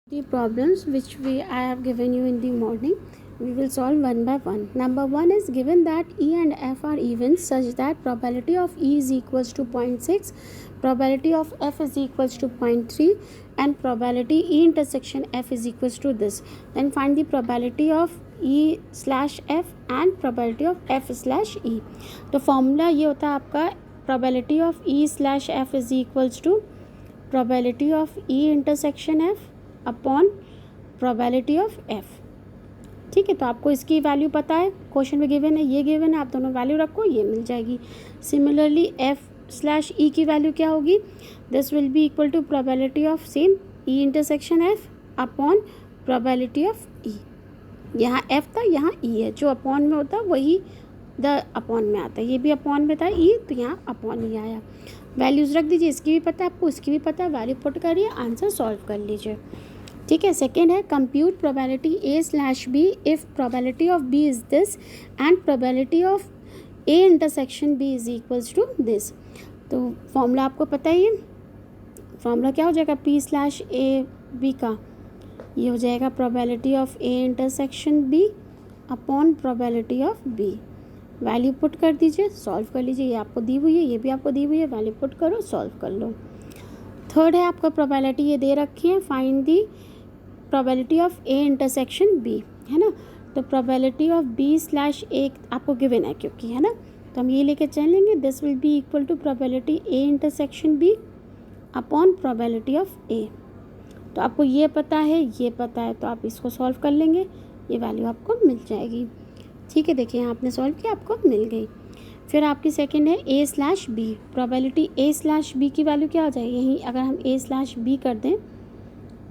The problems which I have given you in the morning, we will solve one by one. Number 1 is given that E and F are even such that probability of E is equals to 0.6, probability of F is equals to 0.3 and probability E intersection F is equals to this. Then find the probability of E slash F and probability of F slash E. तो formula ये होता है आपका probability of E slash F is equals to probability of E intersection F upon probability of F. ठीक है, तो आपको इसकी वैल्यू पता है, क्वेश्चन में गिवन है, ये गिवन है, आप दोनों वैल्यू रखो, ये मिल जाएगी. सिमिलरली एफ स्लैश ई की वैल्यू क्या होगी? This will be equal to probability of same E intersection F upon probability of E. यहाँ एफ था, यहाँ ई है, जो अपॉन में होता है वही द अपॉन में आता है. ये भी अपॉन में था ई, तो यहाँ अपॉन ही आया. वैल्यूज़ रख दीजिए, इसकी भी पता है आपको, इसकी भी पता है, वैल्यू पुट करिए, आंसर सॉल्व कर लीजिए. ठीक है. सेकेंड है compute probability A slash B if probability of B is this and probability of A intersection B is equals to this. तो फॉर्मूला आपको पता ही है, फॉर्मूला क्या हो जाएगा? पी स्लैश ए बी का ये हो जाएगा probability of A intersection B upon probability of B. Value put कर दीजिए, सॉल्व कर लीजिए. ये आपको दी हुई है, ये भी आपको दी हुई है, वैल्यू पुट करो, सॉल्व कर लो. थर्ड है आपका प्रोबेबिलिटी ये दे रखी है, find the probability of A intersection B, है ना. तो probability of B slash A आपको गिवन है क्योंकि, है ना, तो हम ये लेके चलेंगे. This will be equal to probability A intersection B upon probability of A. तो आपको ये पता है, ये पता है, तो आप इसको सॉल्व कर लेंगे, ये वैल्यू आपको मिल जाएगी. ठीक है, देखिए यहाँ आपने सॉल्व किया, आपको मिल गई. फिर आपकी सेकंड है A slash B. Probability A slash B की वैल्यू क्या हो जाएगी? यहीं अगर हम ए स्लैश बी कर दें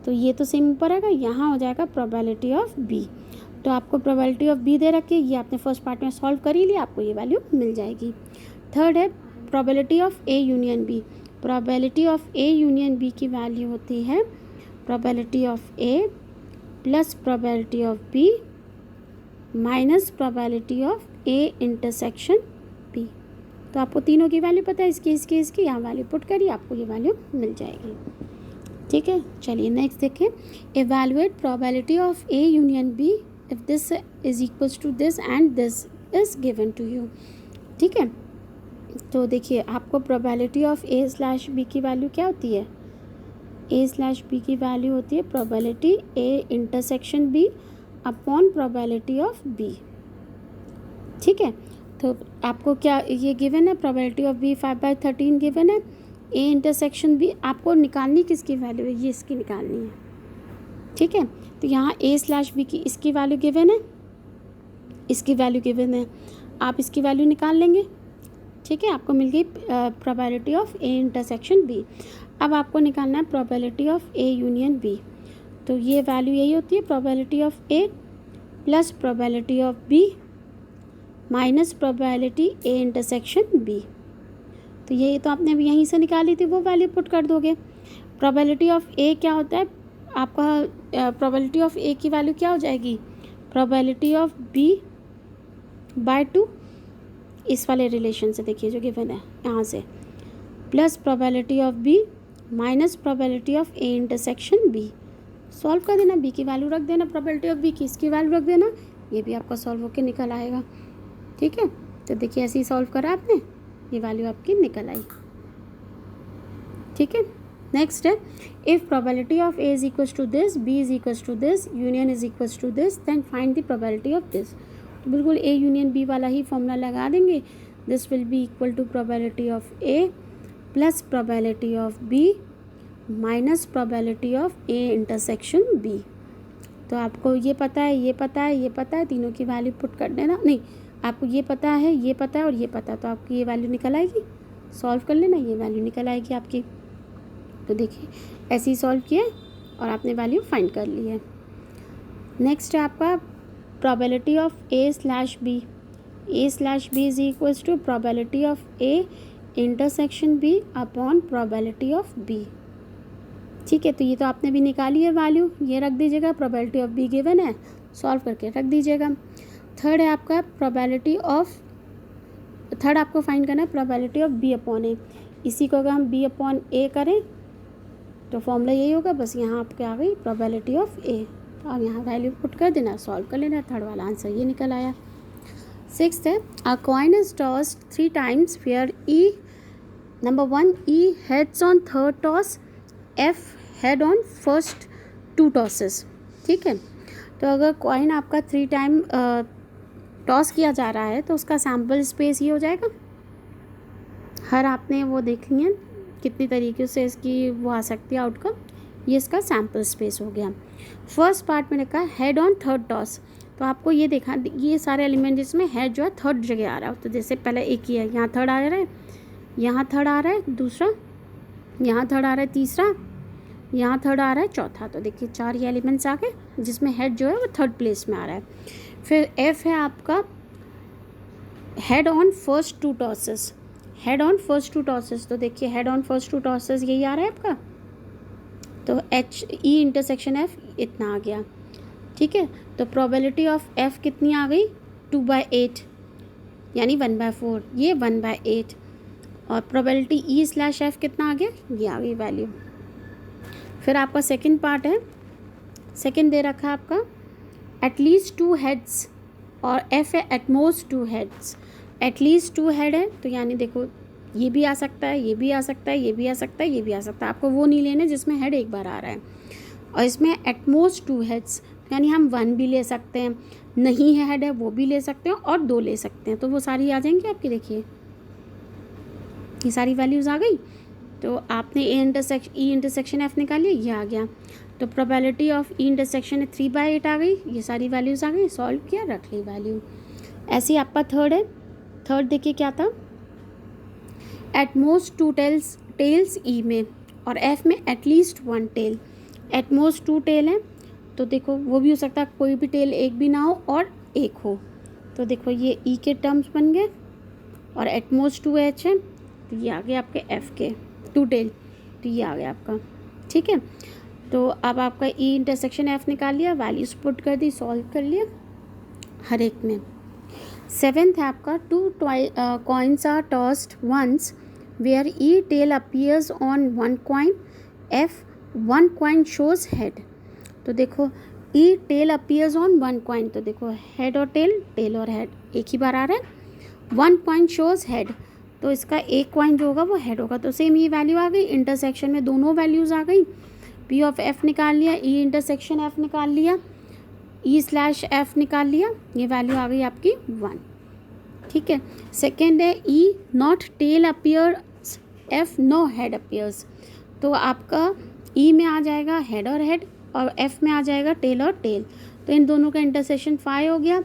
तो ये तो सेम ऊपर आएगा, यहाँ हो जाएगा प्रोबेबिलिटी ऑफ बी. तो आपको प्रोबेबिलिटी ऑफ बी दे रखी है, ये आपने फर्स्ट पार्ट में सॉल्व कर ही लिया, आपको ये वैल्यू मिल जाएगी. थर्ड है probability of A union B. Probability of A union B की वैल्यू होती है probability of A plus probability of B minus probability of A intersection B. तो आपको तीनों की वैल्यू पता है, इसकी यहाँ वैल्यू पुट करिए, आपको ये वैल्यू मिल जाएगी. ठीक है, चलिए नेक्स्ट देखें. Evaluate probability of A union B if this is equals to this and this is given to you. ठीक है, तो देखिए आपको probability of A slash B की वैल्यू क्या होती है? ए स्लैश बी की वैल्यू होती है probability A intersection B upon probability of B. ठीक है, तो आपको क्या ये गिवन है? प्रोबेबिलिटी ऑफ बी 5/13 गिवन है. ए इंटरसेक्शन बी आपको निकालनी किसकी वैल्यू है? ये इसकी निकालनी है. ठीक है, तो यहाँ ए स्लैश बी की इसकी वैल्यू गिवन है, इसकी वैल्यू गिवन है, आप इसकी वैल्यू निकाल लेंगे. ठीक है, आपको मिल गई probability of A intersection B. अब आपको निकालना है probability of A union B. तो ये वैल्यू यही होती है probability of A plus probability of B minus probability A intersection B. तो ये तो आपने अभी यहीं से निकाली थी, वो वैल्यू पुट कर दोगे. प्रोबेबिलिटी ऑफ ए क्या होता है आपका? प्रोबेबिलिटी ऑफ ए की वैल्यू क्या हो जाएगी? प्रोबेबिलिटी ऑफ बी बाय 2, इस वाले रिलेशन से देखिए जो गिवन है यहाँ से, plus probability of B minus probability of A intersection B. Solve कर देना, बी की वैल्यू रख देना, प्रोबेबिलिटी ऑफ बी की इसकी वैल्यू रख देना, ये भी आपका सॉल्व होकर निकल आएगा. ठीक है, तो देखिए ऐसे ही सॉल्व करा आपने, ये वैल्यू आपकी निकल आई. ठीक है, नेक्स्ट है if probability of A is equals to this, B is equals to this, union is equals to this, then find the probability of this. तो बिल्कुल ए यूनियन बी वाला ही फॉर्मूला लगा देंगे. This will be equal to probability of A plus probability of B minus probability of A intersection B. तो आपको ये पता है, ये पता है, ये पता है, तीनों की वैल्यू पुट कर देना. नहीं, आपको ये पता है, ये पता है और ये पता है, तो आपकी ये वैल्यू निकल आएगी. सॉल्व कर लेना, ये वैल्यू निकल आएगी आपकी. तो देखिए ऐसे ही सॉल्व किया और आपने वैल्यू फाइंड कर ली है. नेक्स्ट है आपका probability of A slash B. A slash B is equals to probability of A intersection B upon probability of B. ठीक है, तो ये तो आपने भी निकाली है वैल्यू, ये रख दीजिएगा. प्रोबेबिलिटी ऑफ बी गिवन है, सॉल्व करके रख दीजिएगा. थर्ड है आपका प्रोबेबिलिटी ऑफ, थर्ड आपको फाइंड करना है प्रोबेबिलिटी ऑफ बी अपॉन ए. इसी को अगर हम बी अपॉन ए करें तो फॉर्मूला यही होगा, बस यहाँ आपके आ गई प्रोबेबिलिटी ऑफ ए। अब यहाँ वैल्यू पुट कर देना, सॉल्व कर लेना, थर्ड वाला आंसर ये निकल आया। सिक्स्थ है, a coin is tossed 3 times where E number 1 E heads on third toss, F head on first 2 tosses. ठीक है, तो अगर कॉइन आपका 3 टाइम टॉस किया जा रहा है तो उसका सैम्पल स्पेस ये हो जाएगा। हर आपने वो देखी है कितनी तरीके से इसकी वो आ सकती है आउटकम, ये इसका सैम्पल स्पेस हो गया। फर्स्ट पार्ट में लिखा है हेड ऑन थर्ड टॉस, तो आपको ये देखा ये सारे एलिमेंट जिसमें हेड जो है थर्ड जगह आ रहा है, तो जैसे पहले एक ही है, यहाँ थर्ड आ रहा है, यहाँ थर्ड आ रहा है दूसरा, यहाँ थर्ड आ रहा है तीसरा, यहाँ थर्ड आ रहा है चौथा। तो देखिए 4 ये एलिमेंट्स आ गए जिसमें हेड जो है वो थर्ड प्लेस में आ रहा है। फिर एफ है आपका head on first 2 tosses, head on first 2 tosses, तो देखिए हेड ऑन फर्स्ट 2 टॉसेस यही आ रहा है आपका, तो एच ई इंटरसेक्शन एफ इतना आ गया। ठीक है, तो प्रोबेबिलिटी ऑफ एफ कितनी आ गई 2/8 यानी 1/4, ये 1/8, और प्रोबेबिलिटी ई स्लैश एफ कितना आ गया, ये आ गई वैल्यू। फिर आपका सेकंड पार्ट है, सेकंड दे रखा है आपका एटलीस्ट 2 हेड्स, और एफ है एटमोस्ट 2 हेड्स। एटलीस्ट 2 हेड है तो यानी देखो ये भी आ सकता है, ये भी आ सकता है, ये भी आ सकता है, ये भी आ सकता है, आपको वो नहीं लेने जिसमें हेड एक बार आ रहा है। और इसमें एटमोस्ट 2 हेड्स यानी हम 1 भी ले सकते हैं, नहीं है हेड है वो भी ले सकते हैं, और 2 ले सकते हैं, तो वो सारी आ जाएंगी आपकी। देखिए ये सारी वैल्यूज़ आ गई, तो आपने ई इंटरसेक्शन एफ निकाल लिया, ये आ गया। तो प्रोबेबिलिटी ऑफ ई इंटरसेक्शन 3/8 आ गई, ये सारी वैल्यूज़ आ गई, सॉल्व किया, रख ली वैल्यू। ऐसे ही आपका थर्ड है, थर्ड देखिए क्या था, एटमोस्ट 2 टेल्स ई में, और एफ में एटलीस्ट 1 टेल। एटमोस्ट 2 टेल है तो देखो वो भी हो सकता है कोई भी टेल एक भी ना हो और एक हो, तो देखो ये ई के टर्म्स बन गए, और एटमोस्ट 2 एच है तो ये आ गया आपके एफ के 2 टेल, तो ये आ गया आपका। ठीक है, तो अब आपका ई इंटरसेक्शन एफ निकाल लिया, वैल्यूज पुट कर दी, सॉल्व कर लिया हर एक में। सेवेंथ है आपका 2 coins are tossed once where E tail appears on 1 coin, F 1 coin shows head. तो देखो E tail appears on 1 coin, तो देखो हेड और टेल, टेल और हेड एक ही बार आ रहा है। 1 कॉइन शोज हेड, तो इसका एक कॉइन जो होगा वो हेड होगा, तो सेम ये वैल्यू आ गई। इंटरसेक्शन में दोनों वैल्यूज़ आ गई, पी ऑफ एफ निकाल लिया, ई इंटरसेक्शन एफ निकाल लिया, ई स्लैश एफ निकाल लिया, ये वैल्यू आ गई आपकी 1। ठीक है, सेकेंड है E not tail appears, F no head appears, तो आपका ई में आ जाएगा हेड और हेड, और एफ में आ जाएगा टेल और टेल, तो इन दोनों का इंटरसेक्शन 5 हो गया,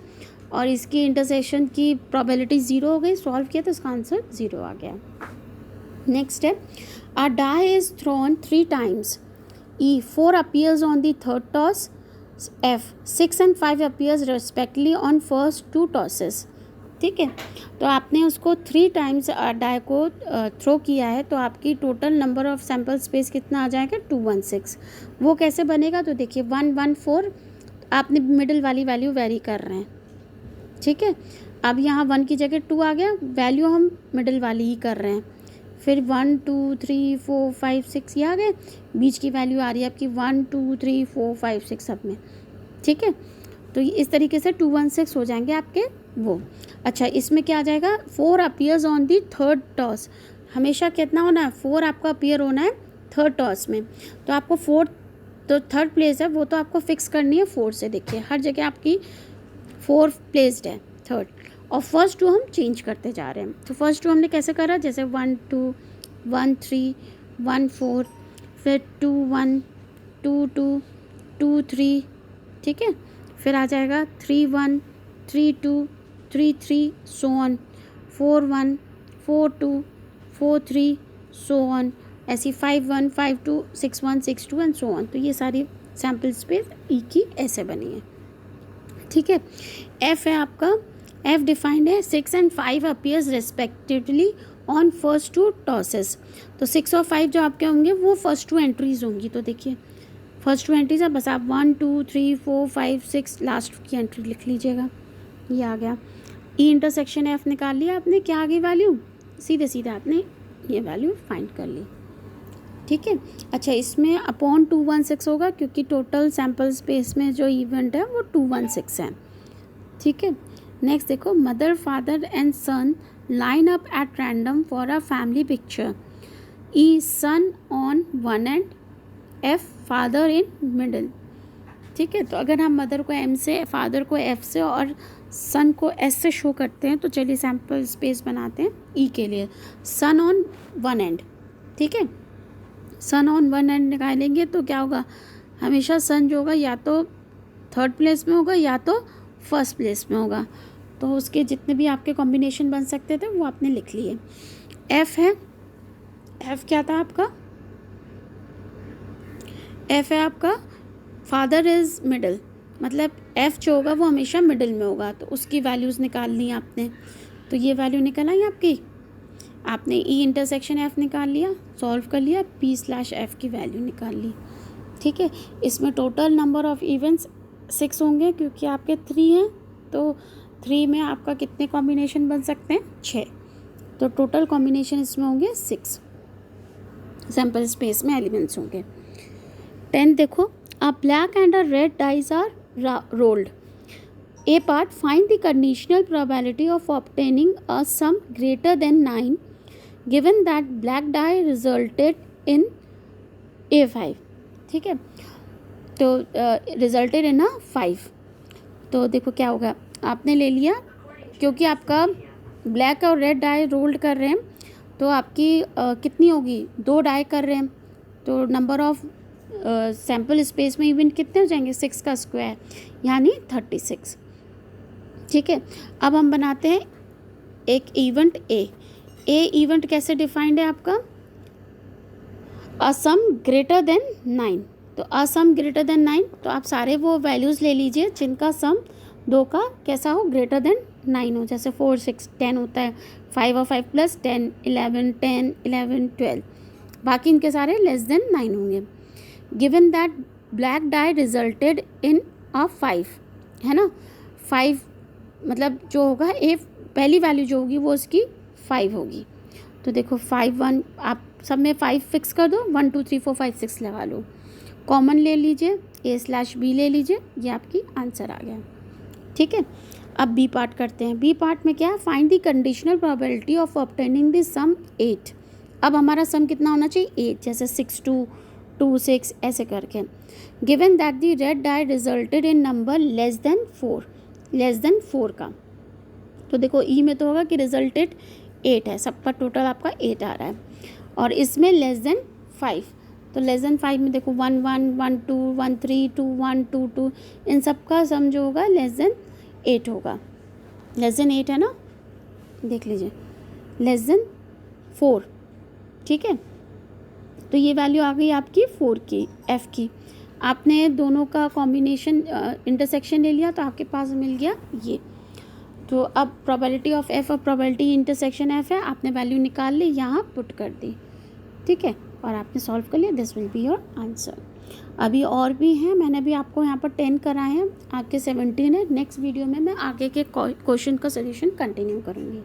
और इसकी इंटरसेक्शन की प्रोबेबिलिटी 0 हो गई। सॉल्व किया तो इसका आंसर 0 आ गया। नेक्स्ट है a die is thrown 3 times, E 4 appears on the third toss, F 6 and 5 appears respectively on first 2 tosses. ठीक है, तो आपने उसको 3 टाइम्स डाई को थ्रो किया है, तो आपकी total number of sample space कितना आ जाएगा 216। वो कैसे बनेगा, तो देखिए 1 1 4, आपने मिडिल वाली वैल्यू वेरी कर रहे हैं। ठीक है, अब यहाँ 1 की जगह 2 आ गया, वैल्यू हम मिडिल वाली ही कर रहे हैं। फिर 1 2 3 4 5 6 ये आ गए, बीच की वैल्यू आ रही है आपकी 1 2 3 4 5 6 सब में। ठीक है, तो इस तरीके से 216 हो जाएंगे आपके वो। अच्छा, इसमें क्या आ जाएगा, 4 appears on the third toss, हमेशा कितना होना है 4 आपका अपीयर होना है थर्ड टॉस में, तो आपको 4 तो थर्ड प्लेस है वो तो आपको फिक्स करनी है 4 से। देखिए हर जगह आपकी 4 प्लेस्ड है थर्ड, और फर्स्ट 2 हम चेंज करते जा रहे हैं। तो फर्स्ट 2 हमने कैसे करा, जैसे 1 2 1 3 1 4, फिर 2 1 2 2 2 3, ठीक है, फिर आ जाएगा 3 1 3 2 3 3 सो ऑन, 4 1 4 2 4 3 सो ऑन, ऐसी 5 1 5 2 6 1 6 2 एंड सो ऑन। तो ये सारी सैम्पल स्पेस ई की ऐसे बनी है। ठीक है, एफ है आपका, एफ डिफाइंड है 6 and 5 appears respectively on first 2 tosses, तो 6 और 5 जो आपके होंगे वो फर्स्ट 2 एंट्रीज होंगी। तो देखिए फर्स्ट 2 एंट्रीज है, बस आप 1 2 3 4 5 6 लास्ट की एंट्री लिख लीजिएगा, ये आ गया। ई इंटरसेक्शन एफ निकाल लिया आपने, क्या आ गई वैल्यू, सीधे सीधे आपने ये वैल्यू फाइंड कर ली। ठीक है। अच्छा, इसमें अपॉन 216 होगा क्योंकि टोटल सैम्पल स्पेस में जो इवेंट है वो 216 है। ठीक है। नेक्स्ट देखो, mother father and son line up at random for a family picture. E son on one end, F father in middle. ठीक है। तो अगर हम मदर को एम से, फादर को एफ से और सन को एस से शो करते हैं तो चलिए सैम्पल स्पेस बनाते हैं ई के लिए। सन ऑन वन एंड, ठीक है, सन ऑन वन एंड निकालेंगे तो क्या होगा, हमेशा सन जो होगा या तो थर्ड प्लेस में होगा या तो फर्स्ट प्लेस में होगा। तो उसके जितने भी आपके कॉम्बिनेशन बन सकते थे वो आपने लिख लिए। एफ है, एफ क्या था आपका, एफ है आपका फादर इज़ मिडल, मतलब एफ जो होगा वो हमेशा मिडल में होगा, तो उसकी वैल्यूज़ निकालनी है आपने। तो ये वैल्यू निकल आई आपकी, आपने ई इंटरसेक्शन एफ निकाल लिया, सॉल्व कर लिया, पी स्लैश एफ की वैल्यू निकाल ली। ठीक है। इसमें टोटल नंबर ऑफ इवेंट्स 6 होंगे क्योंकि आपके 3 हैं, तो 3 में आपका कितने कॉम्बिनेशन बन सकते हैं, 6। तो टोटल कॉम्बिनेशन इसमें होंगे 6 सैम्पल स्पेस में एलिमेंट्स होंगे। 10 देखो, a black and a red dice are rolled. A part, find the conditional probability of obtaining a sum greater than 9 given that black die resulted in A5. ठीक है। तो resulted in a 5। तो देखो क्या होगा, आपने ले लिया क्योंकि आपका ब्लैक और रेड डाई रोल्ड कर रहे हैं तो आपकी कितनी होगी, 2 डाई कर रहे हैं तो नंबर ऑफ सैम्पल स्पेस में इवेंट कितने हो जाएंगे, 6 का स्क्वायर यानी 36। ठीक है। अब हम बनाते हैं एक इवेंट ए। ए इवेंट कैसे डिफाइंड है आपका, अ सम ग्रेटर देन 9। तो अ सम ग्रेटर देन 9, तो आप सारे वो वैल्यूज़ ले लीजिए जिनका सम 2 का कैसा हो, ग्रेटर देन 9 हो। जैसे 4, 6, 10 होता है, 5 और 5 प्लस 10, 11, 10, 11, 12, बाकी इनके सारे लेस देन 9 होंगे। Given that black die resulted in a 5, है ना, 5 मतलब जो होगा ए पहली वैल्यू जो होगी वो उसकी 5 होगी। तो देखो 5, 1, आप सब में 5 फिक्स कर दो, 1, 2, 3, 4, 5, 6 लगा लो, कॉमन ले लीजिए, ए स्लैश बी ले लीजिए, ये आपकी आंसर आ गया। ठीक है। अब बी पार्ट करते हैं। बी पार्ट में क्या है, find the conditional probability of obtaining the sum 8। अब हमारा सम कितना होना चाहिए, 8, जैसे 6, 2, 2, 6 ऐसे करके। Given that the red die resulted in number less than 4, less than 4 का। तो देखो ई में तो होगा कि रिजल्टेड 8 है, सबका टोटल आपका 8 आ रहा है, और इसमें लेस देन 5। तो लेस देन 5 में देखो 1, 1, 1, 2, 1, 3, 2, 1, 2, 2, इन सब का सम जो होगा लेस देन 8 होगा। लेस देन 8 है ना, देख लीजिए, लेस देन 4। ठीक है। तो ये वैल्यू आ गई आपकी 4 की, एफ़ की। आपने दोनों का कॉम्बिनेशन इंटरसेक्शन ले लिया तो आपके पास मिल गया ये। तो अब प्रोबेबिलिटी ऑफ एफ़ और प्रोबेबिलिटी इंटरसेक्शन एफ़ है, आपने वैल्यू निकाल ली, यहाँ पुट कर दी। ठीक है, और आपने सॉल्व कर लिया, this will be your answer. अभी और भी हैं, मैंने अभी आपको यहाँ पर 10 कराए हैं, आपके 17 है। नेक्स्ट वीडियो में मैं आगे के क्वेश्चन का सोल्यूशन कंटिन्यू करूँगी।